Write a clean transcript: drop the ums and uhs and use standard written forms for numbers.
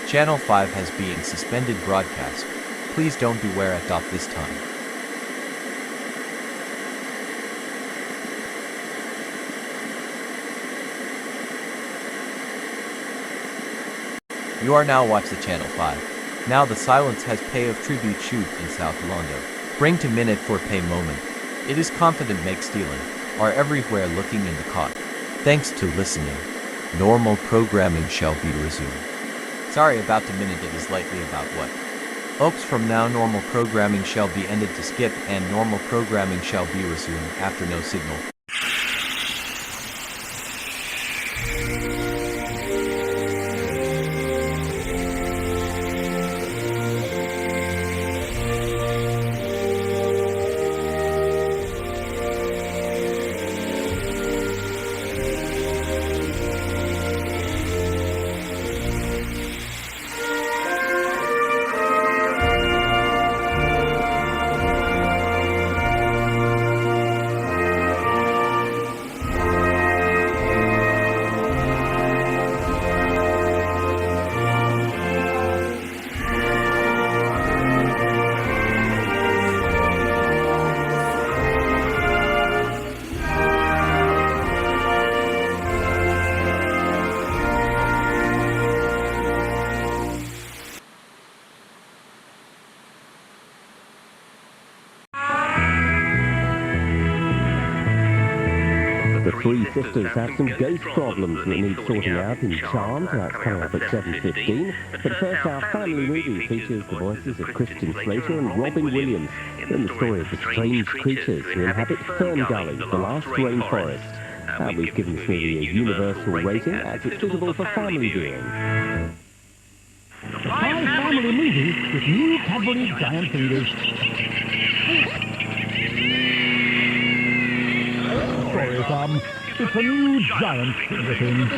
Channel 5 has been suspended broadcast. Please don't beware at this time. You are now watch the Channel 5. Now the silence has pay of tribute shoot in South London. Bring to minute for pay moment. It is confident make stealing. Are everywhere looking in the cot. Thanks to listening. Normal programming shall be resumed. Sorry about the minute, it is likely about what? Oops, from now normal programming shall be ended to skip and normal programming shall be resumed after no signal. The three sisters have some ghost problems that need sorting out in Charmed. That's coming up at 7:15. But first, our family movie features the voices of Christian Slater and Robin Williams in the story of the strange creatures who inhabit Fern Gully, the last rainforest. We've given this movie a universal rating as it's suitable for family viewing. The Five Family Movie with new Cadbury Giant Fingers. Sorry, Tom. It's a new giant finger thing.